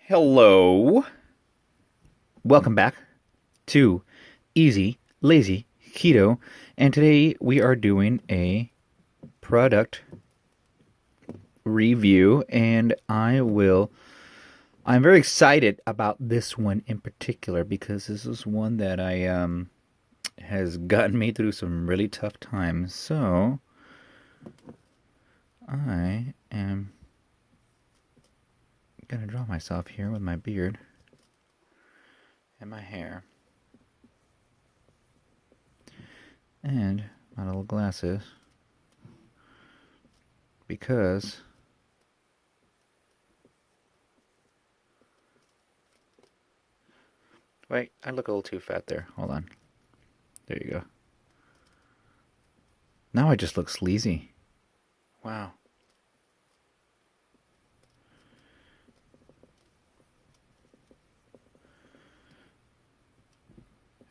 Hello. Welcome back to Easy, Lazy, Keto. And today we are doing a product review. And I'm very excited about this one in particular because this is one that has gotten me through some really tough times. So I am gonna draw myself here with my beard and my hair and my little glasses because wait, I look a little too fat there. Hold on. There you go. Now I just look sleazy. Wow.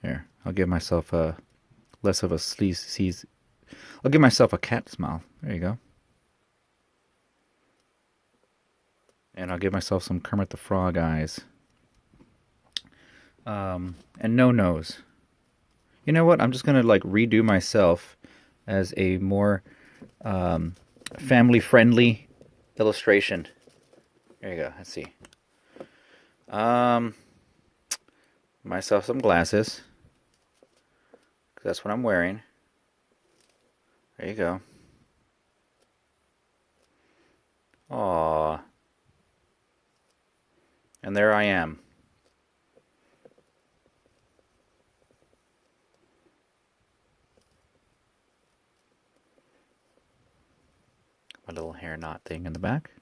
Here, I'll give myself a less of a sleaze. I'll give myself a cat smile. There you go. And I'll give myself some Kermit the Frog eyes. And no nose. You know what? I'm just gonna like redo myself as a more family-friendly illustration. There you go. Let's see. Myself some glasses. That's what I'm wearing. There you go. Aww. And there I am. My little hair knot thing in the back.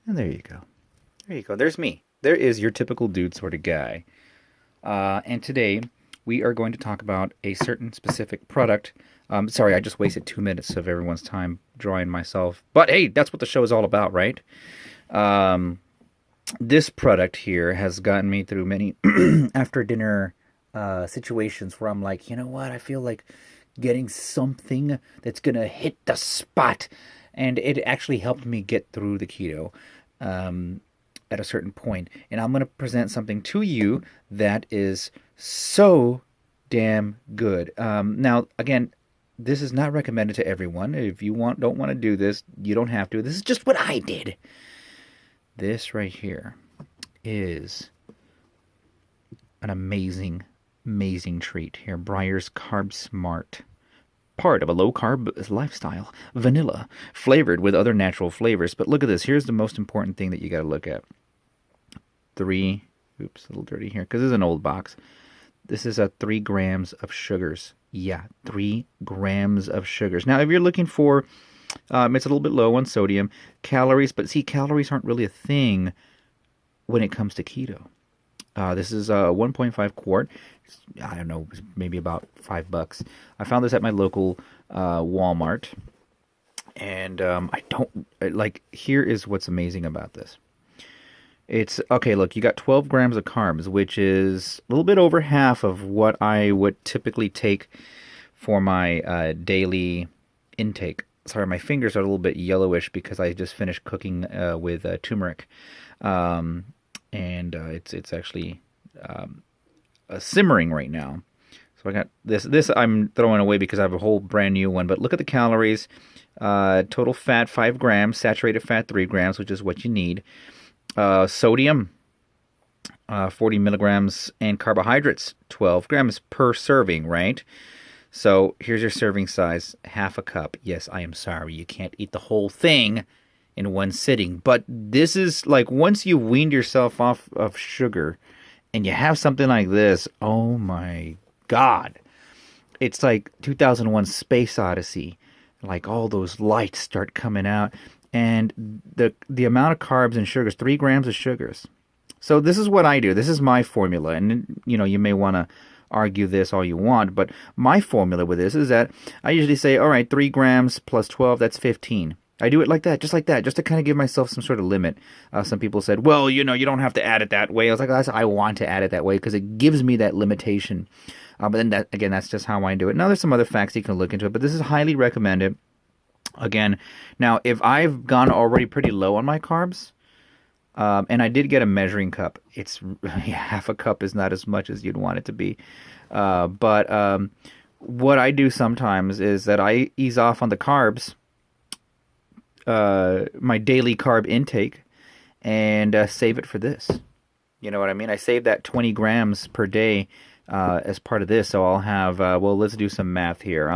And there you go. There you go. There's me. There is your typical dude sort of guy. And today we are going to talk about a certain specific product. Sorry, I just wasted 2 minutes of everyone's time drawing myself. But hey, that's what the show is all about, right? This product here has gotten me through many after dinner situations where I'm like, you know what? I feel like getting something that's going to hit the spot. And it actually helped me get through the keto at a certain point. And I'm going to present something to you that is so damn good. Now, again, this is not recommended to everyone. If you don't want to do this, you don't have to. This is just what I did. This right here is an amazing treat here. Breyer's Carb Smart. Part of a low-carb lifestyle. Vanilla. Flavored with other natural flavors. But look at this. Here's the most important thing that you got to look at. Oops, a little dirty here because this is an old box. This is 3 grams of sugars. Yeah, 3 grams of sugars. Now, if you're looking for, it's a little bit low on sodium, calories, but see, calories aren't really a thing when it comes to keto. This is a 1.5 quart. I don't know, maybe about $5. I found this at my local Walmart. And here is what's amazing about this. It's, okay, look, you got 12 grams of carbs, which is a little bit over half of what I would typically take for my daily intake. Sorry, my fingers are a little bit yellowish because I just finished cooking with turmeric. It's actually simmering right now. So I got this I'm throwing away because I have a whole brand new one. But look at the calories. Total fat 5 grams, saturated fat 3 grams, which is what you need. Sodium 40 milligrams, and carbohydrates 12 grams per serving, right? So here's your serving size, half a cup. Yes, I am sorry, you can't eat the whole thing in one sitting. But this is like, once you weaned yourself off of sugar and you have something like this, oh my God. It's like 2001 Space Odyssey. Like all those lights start coming out. And the amount of carbs and sugars, 3 grams of sugars. So this is what I do. This is my formula. And, you know, you may want to argue this all you want. But my formula with this is that I usually say, all right, 3 grams plus 12, that's 15. I do it like that, just to kind of give myself some sort of limit. Some people said, well, you know, you don't have to add it that way. I was like, I want to add it that way because it gives me that limitation. But then, that's just how I do it. Now, there's some other facts you can look into it, but this is highly recommended. Again, now, if I've gone already pretty low on my carbs, And I did get a measuring cup. It's half a cup is not as much as you'd want it to be. But what I do sometimes is that I ease off on the carbs, my daily carb intake, and save it for this. You know what I mean? I save that 20 grams per day as part of this. So I'll have, well, let's do some math here.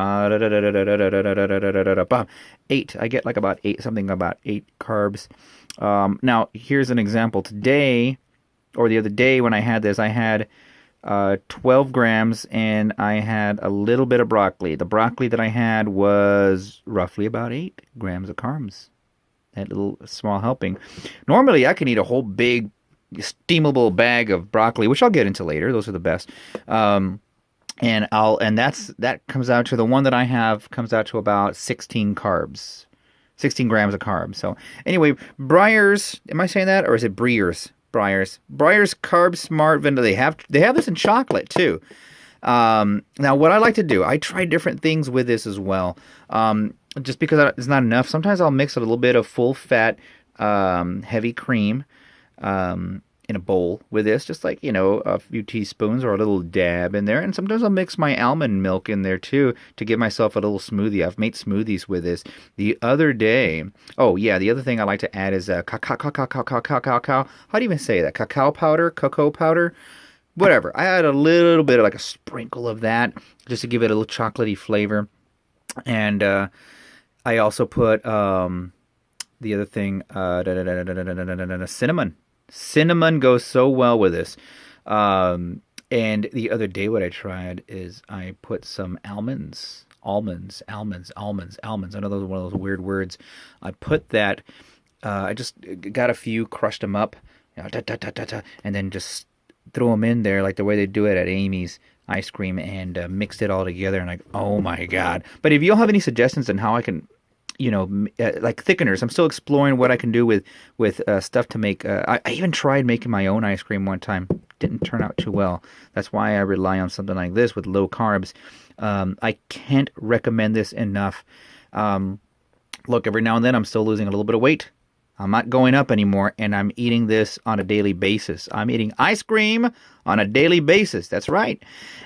8. I get like about 8, something about 8 carbs. Now, here's an example. Today, or the other day when I had this, I had 12 grams and I had a little bit of broccoli. The broccoli that I had was roughly about 8 grams of carbs. That little small helping. Normally, I can eat a whole big steamable bag of broccoli, which I'll get into later. Those are the best. And that comes out to, the one that I have comes out to about 16 carbs. 16 grams of carbs. So anyway, Breyers, am I saying that, or is it Breyers? Breyers Carb Smart Vanilla. They have this in chocolate too. Now what I like to do, I try different things with this as well. Just because it's not enough, sometimes I'll mix a little bit of full fat heavy cream in a bowl with this, just like, a few teaspoons or a little dab in there. And sometimes I'll mix my almond milk in there too to give myself a little smoothie. I've made smoothies with this the other day. Oh yeah, the other thing I like to add is cacao. How do you even say that? Cacao powder, cocoa powder, whatever. I add a little bit of like a sprinkle of that just to give it a little chocolatey flavor. And I also put the other thing, cinnamon. Cinnamon goes so well with this. And the other day what I tried is I put some almonds. I know those are one of those weird words. I put that, I just got a few, crushed them up, and then just threw them in there like the way they do it at Amy's Ice Cream, and mixed it all together, and like, oh my God. But if you all have any suggestions on how I can, like thickeners, I'm still exploring what I can do with stuff to make. I even tried making my own ice cream one time. Didn't turn out too well. That's why I rely on something like this with low carbs. I can't recommend this enough. Look, every now and then I'm still losing a little bit of weight. I'm not going up anymore, and I'm eating this on a daily basis. I'm eating ice cream on a daily basis. That's right.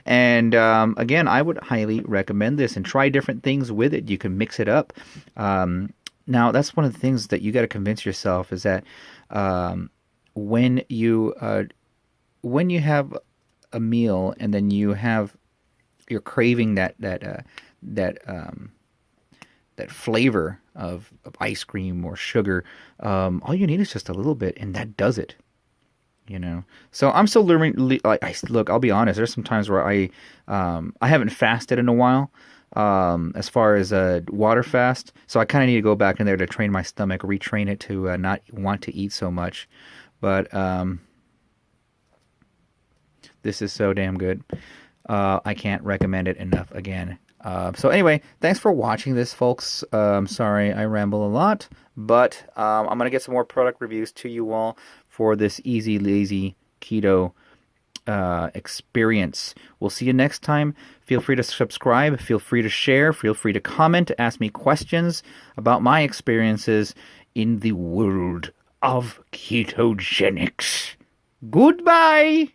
And again, I would highly recommend this, and try different things with it. You can mix it up. Now, that's one of the things that you got to convince yourself is that when you have a meal and then you're craving that flavor of ice cream or sugar, all you need is just a little bit, and that does it. So I'm still learning. Look, I'll be honest. There's some times where I haven't fasted in a while, as far as water fast. So I kind of need to go back in there to train my stomach, retrain it to not want to eat so much. But this is so damn good. I can't recommend it enough again. So anyway, thanks for watching this, folks. Sorry I ramble a lot, but I'm going to get some more product reviews to you all for this easy, lazy keto experience. We'll see you next time. Feel free to subscribe. Feel free to share. Feel free to comment. Ask me questions about my experiences in the world of ketogenics. Goodbye!